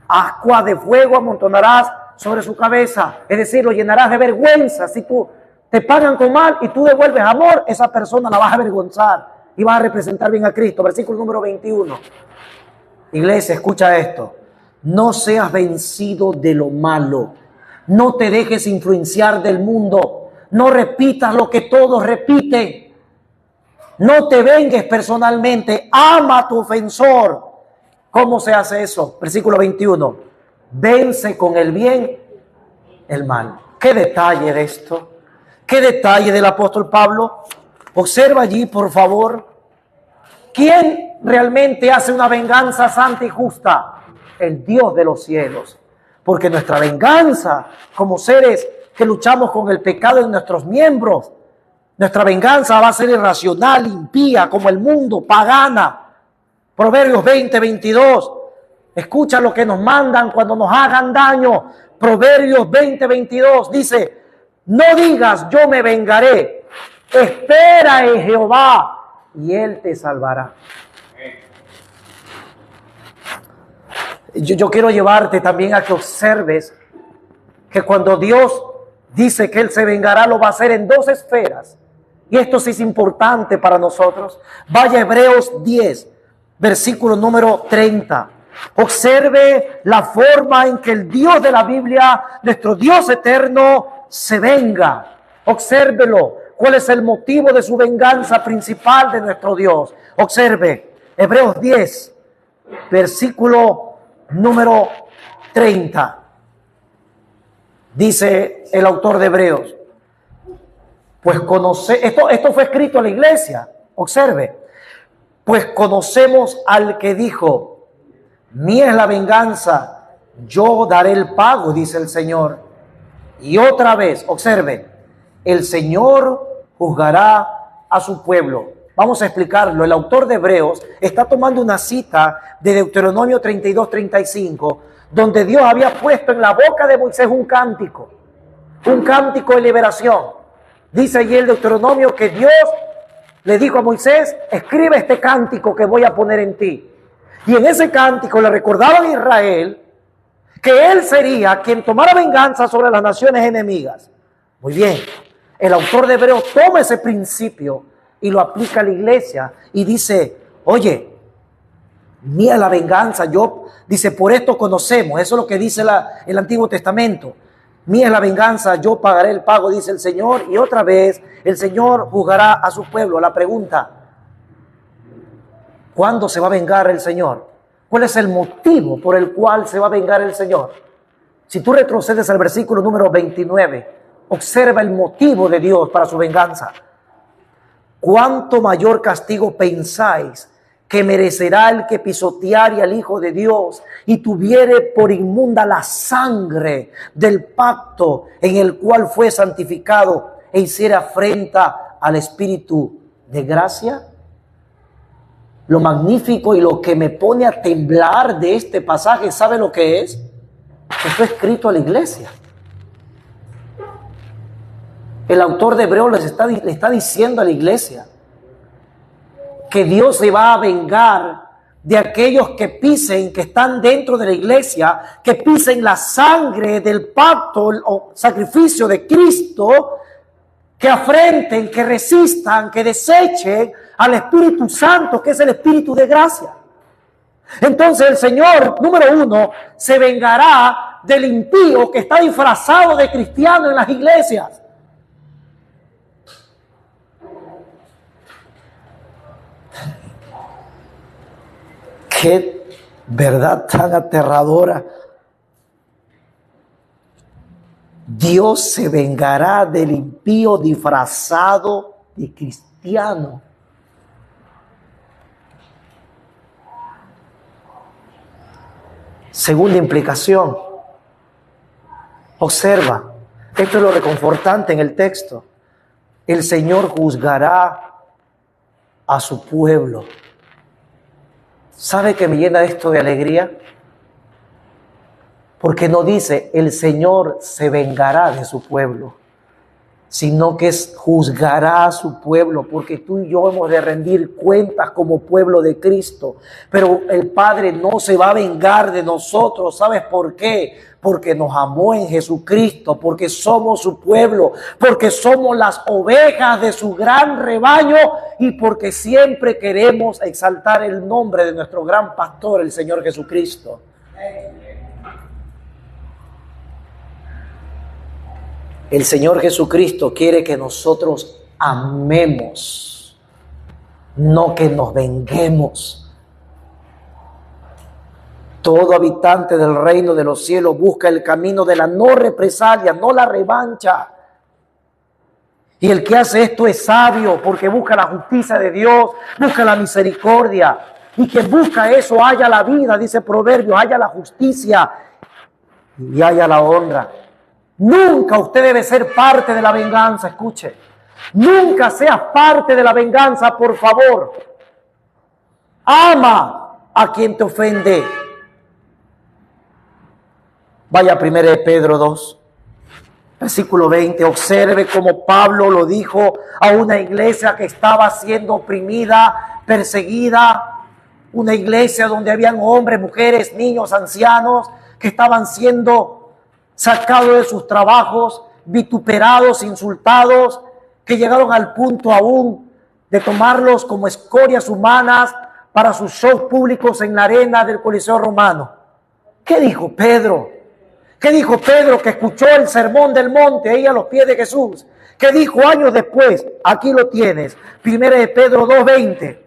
ascua de fuego amontonarás sobre su cabeza. Es decir, lo llenarás de vergüenza. Si tú te pagan con mal y tú devuelves amor, esa persona la vas a avergonzar y vas a representar bien a Cristo. Versículo número 21. Iglesia, escucha esto. No seas vencido de lo malo. No te dejes influenciar del mundo. No repitas lo que todos repiten. No te vengues personalmente. Ama a tu ofensor. ¿Cómo se hace eso? Versículo 21. Vence con el bien el mal. ¿Qué detalle de esto? ¿Qué detalle del apóstol Pablo? Observa allí, por favor. ¿Quién realmente hace una venganza santa y justa? El Dios de los cielos. Porque nuestra venganza, como seres que luchamos con el pecado en nuestros miembros, nuestra venganza va a ser irracional, impía, como el mundo, pagana. Proverbios 20, 22. Escucha lo que nos mandan cuando nos hagan daño. Proverbios 20, 22 dice, no digas yo me vengaré, espera en Jehová y Él te salvará. Yo quiero llevarte también a que observes que cuando Dios dice que Él se vengará, lo va a hacer en 2 esferas. Y esto sí es importante para nosotros. Vaya a Hebreos 10, versículo número 30. Observe la forma en que el Dios de la Biblia, nuestro Dios eterno, se venga. Obsérvelo. ¿Cuál es el motivo de su venganza principal de nuestro Dios? Observe. Hebreos 10, versículo número 30. Dice el autor de Hebreos, pues esto fue escrito a la iglesia, observe, pues conocemos al que dijo, mía es la venganza, yo daré el pago, dice el Señor. Y otra vez, observe, el Señor juzgará a su pueblo. Vamos a explicarlo. El autor de Hebreos está tomando una cita de Deuteronomio 32, 35, donde Dios había puesto en la boca de Moisés un cántico. un cántico de liberación. Dice allí el Deuteronomio que Dios le dijo a Moisés, escribe este cántico que voy a poner en ti. Y en ese cántico le recordaban a Israel que él sería quien tomara venganza sobre las naciones enemigas. Muy bien, el autor de Hebreos toma ese principio y lo aplica a la iglesia y dice, oye, mía la venganza, dice, por esto conocemos, eso es lo que dice el Antiguo Testamento. Mía es la venganza, yo pagaré el pago, dice el Señor. Y otra vez, el Señor juzgará a su pueblo. La pregunta, ¿cuándo se va a vengar el Señor? ¿Cuál es el motivo por el cual se va a vengar el Señor? Si tú retrocedes al versículo número 29, observa el motivo de Dios para su venganza. ¿Cuánto mayor castigo pensáis que merecerá el que pisoteare al Hijo de Dios y tuviere por inmunda la sangre del pacto en el cual fue santificado e hiciera afrenta al Espíritu de gracia? Lo magnífico y lo que me pone a temblar de este pasaje, ¿sabe lo que es? Que fue escrito a la iglesia. El autor de Hebreos le está diciendo a la iglesia que Dios se va a vengar de aquellos que pisen, que están dentro de la iglesia, que pisen la sangre del pacto o sacrificio de Cristo, que afrenten, que resistan, que desechen al Espíritu Santo, que es el Espíritu de gracia. Entonces el Señor, número uno, se vengará del impío que está disfrazado de cristiano en las iglesias. Qué verdad tan aterradora. Dios se vengará del impío disfrazado de cristiano. Segunda implicación. Observa, esto es lo reconfortante en el texto. El Señor juzgará a su pueblo. ¿Sabe que me llena esto de alegría? Porque no dice, el Señor se vengará de su pueblo, sino que juzgará a su pueblo, porque tú y yo hemos de rendir cuentas como pueblo de Cristo. Pero el Padre no se va a vengar de nosotros. ¿Sabes por qué? Porque nos amó en Jesucristo, porque somos su pueblo, porque somos las ovejas de su gran rebaño y porque siempre queremos exaltar el nombre de nuestro gran pastor, el Señor Jesucristo. El Señor Jesucristo quiere que nosotros amemos, no que nos venguemos. Todo habitante del reino de los cielos busca el camino de la no represalia, no la revancha. Y el que hace esto es sabio porque busca la justicia de Dios, busca la misericordia. Y quien busca eso halla la vida, dice Proverbios, halla la justicia y halla la honra. Nunca usted debe ser parte de la venganza, escuche. Nunca seas parte de la venganza, por favor. Ama a quien te ofende. Vaya a 1 Pedro 2, versículo 20. Observe cómo Pablo lo dijo a una iglesia que estaba siendo oprimida, perseguida. Una iglesia donde habían hombres, mujeres, niños, ancianos que estaban siendo sacados de sus trabajos, vituperados, insultados, que llegaron al punto aún de tomarlos como escorias humanas para sus shows públicos en la arena del Coliseo Romano. ¿Qué dijo Pedro? ¿Qué dijo Pedro que escuchó el sermón del monte ahí a los pies de Jesús? ¿Qué dijo años después? Aquí lo tienes. Primera de Pedro 2:20.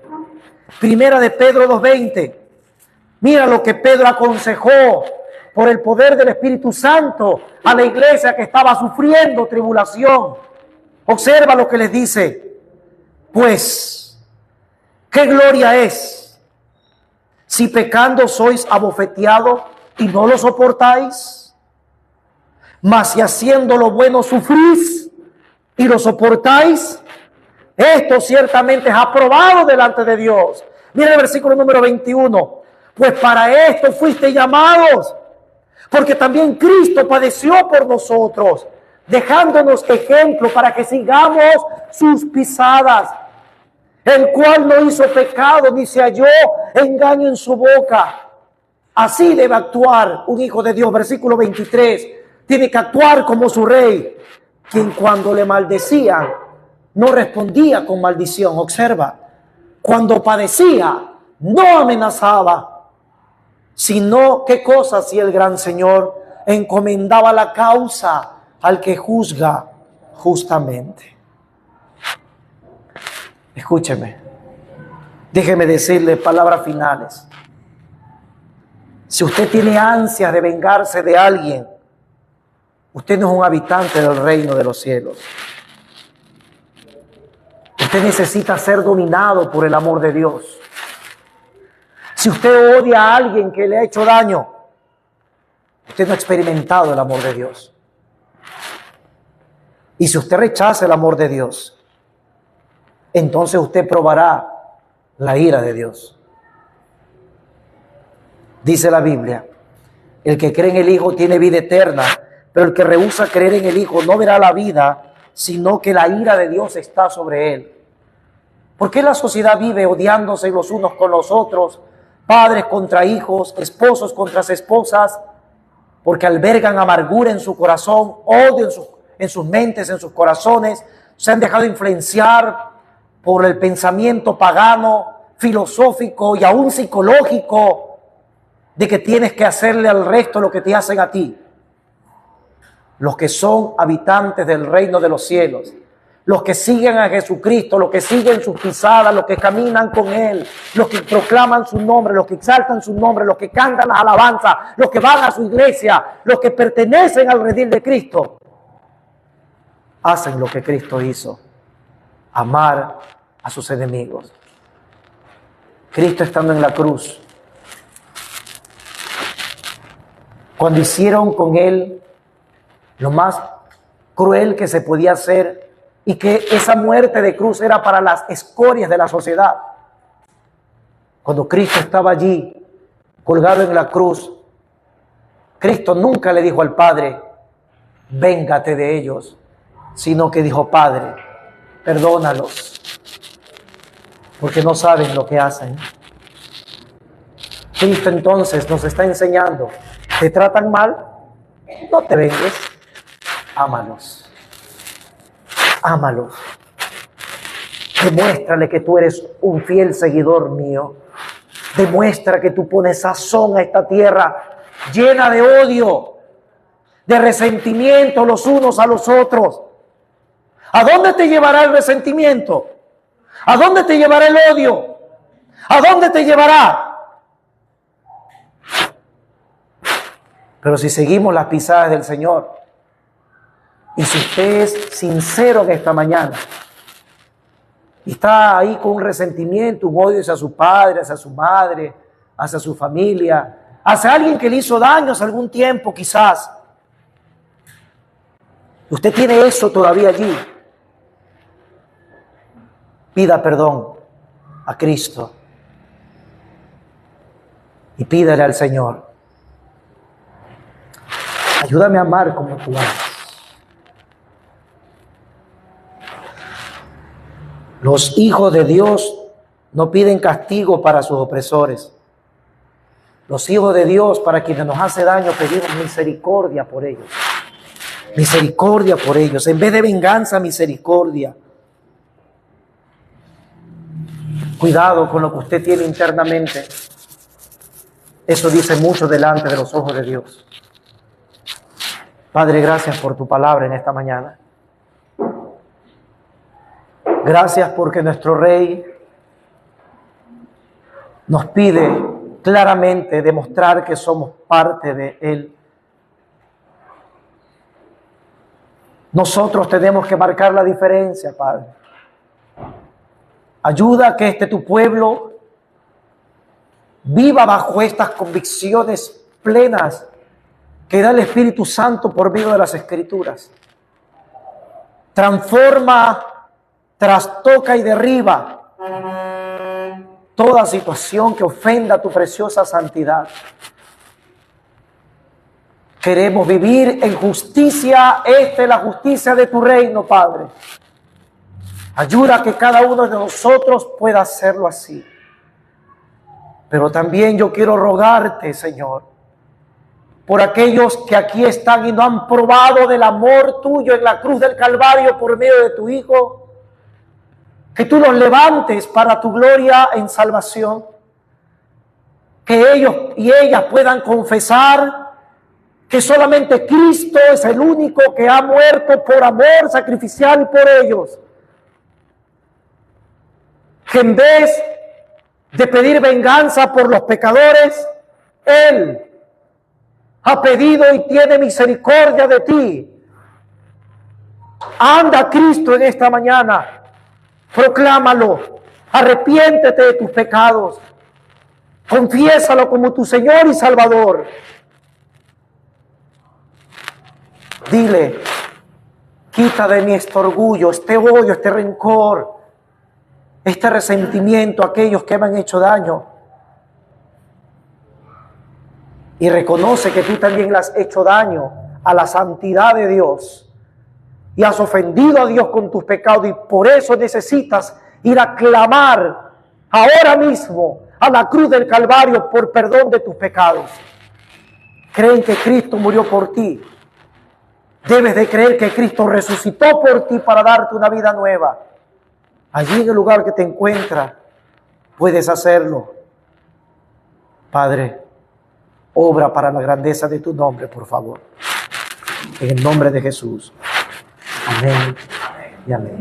Primera de Pedro 2:20. Mira lo que Pedro aconsejó por el poder del Espíritu Santo a la iglesia que estaba sufriendo tribulación. Observa lo que les dice. Pues, ¿qué gloria es si pecando sois abofeteados y no lo soportáis? Mas si haciendo lo bueno sufrís y lo soportáis, esto ciertamente es aprobado delante de Dios. Mira el versículo número 21. Pues para esto fuiste llamados, porque también Cristo padeció por nosotros, dejándonos ejemplo para que sigamos sus pisadas, el cual no hizo pecado ni se halló engaño en su boca. Así debe actuar un hijo de Dios. Versículo 23, tiene que actuar como su rey, quien cuando le maldecían no respondía con maldición. Observa, cuando padecía no amenazaba, sino ¿qué cosa hacía el gran Señor? Encomendaba la causa al que juzga justamente. Escúcheme, déjeme decirle palabras finales. Si usted tiene ansias de vengarse de alguien, usted no es un habitante del reino de los cielos. Usted necesita ser dominado por el amor de Dios. Si usted odia a alguien que le ha hecho daño, usted no ha experimentado el amor de Dios. Y si usted rechaza el amor de Dios, entonces usted probará la ira de Dios. Dice la Biblia, el que cree en el Hijo tiene vida eterna, pero el que rehúsa creer en el Hijo no verá la vida, sino que la ira de Dios está sobre él. ¿Por qué la sociedad vive odiándose los unos con los otros? Padres contra hijos, esposos contra esposas, porque albergan amargura en su corazón, odio en sus mentes, en sus corazones. Se han dejado influenciar por el pensamiento pagano, filosófico y aún psicológico de que tienes que hacerle al resto lo que te hacen a ti. Los que son habitantes del reino de los cielos, los que siguen a Jesucristo, los que siguen sus pisadas, los que caminan con Él, los que proclaman su nombre, los que exaltan su nombre, los que cantan las alabanzas, los que van a su iglesia, los que pertenecen al redil de Cristo, hacen lo que Cristo hizo, amar a sus enemigos. Cristo estando en la cruz, cuando hicieron con Él lo más cruel que se podía hacer, y que esa muerte de cruz era para las escorias de la sociedad. Cuando Cristo estaba allí, colgado en la cruz, Cristo nunca le dijo al Padre, véngate de ellos, sino que dijo, Padre, perdónalos, porque no saben lo que hacen. Cristo entonces nos está enseñando, ¿te tratan mal? No te vengues, ámalos. Ámalos. Demuéstrale que tú eres un fiel seguidor mío. Demuestra que tú pones sazón a esta tierra llena de odio, de resentimiento los unos a los otros. ¿A dónde te llevará el resentimiento? ¿A dónde te llevará el odio? ¿A dónde te llevará? Pero si seguimos las pisadas del Señor, y si usted es sincero en esta mañana y está ahí con un resentimiento, un odio hacia su padre, hacia su madre, hacia su familia, hacia alguien que le hizo daño hace algún tiempo quizás, usted tiene eso todavía allí, pida perdón a Cristo y pídale al Señor, ayúdame a amar como tú amas. Los hijos de Dios no piden castigo para sus opresores. Los hijos de Dios, para quienes nos hace daño, pedimos misericordia por ellos. Misericordia por ellos. En vez de venganza, misericordia. Cuidado con lo que usted tiene internamente. Eso dice mucho delante de los ojos de Dios. Padre, gracias por tu palabra en esta mañana. Gracias porque nuestro Rey nos pide claramente demostrar que somos parte de Él. Nosotros tenemos que marcar la diferencia, Padre. Ayuda a que tu pueblo viva bajo estas convicciones plenas que da el Espíritu Santo por medio de las Escrituras. Transforma, trastoca y derriba toda situación que ofenda tu preciosa santidad. Queremos vivir en justicia. Esta es la justicia de tu reino, Padre. Ayuda a que cada uno de nosotros pueda hacerlo así. Pero también yo quiero rogarte, Señor, por aquellos que aquí están y no han probado del amor tuyo en la cruz del Calvario por medio de tu Hijo, que tú los levantes para tu gloria en salvación, que ellos y ellas puedan confesar que solamente Cristo es el único que ha muerto por amor sacrificial por ellos, que en vez de pedir venganza por los pecadores, Él ha pedido y tiene misericordia de ti. Anda Cristo en esta mañana, proclámalo, arrepiéntete de tus pecados, confiésalo como tu Señor y Salvador. Dile, quita de mí este orgullo, este odio, este rencor, este resentimiento a aquellos que me han hecho daño. Y reconoce que tú también le has hecho daño a la santidad de Dios. Y has ofendido a Dios con tus pecados. Y por eso necesitas ir a clamar ahora mismo a la cruz del Calvario por perdón de tus pecados. Creen que Cristo murió por ti. Debes de creer que Cristo resucitó por ti para darte una vida nueva. Allí en el lugar que te encuentras, puedes hacerlo. Padre, obra para la grandeza de tu nombre, por favor. En el nombre de Jesús. Amén y amén.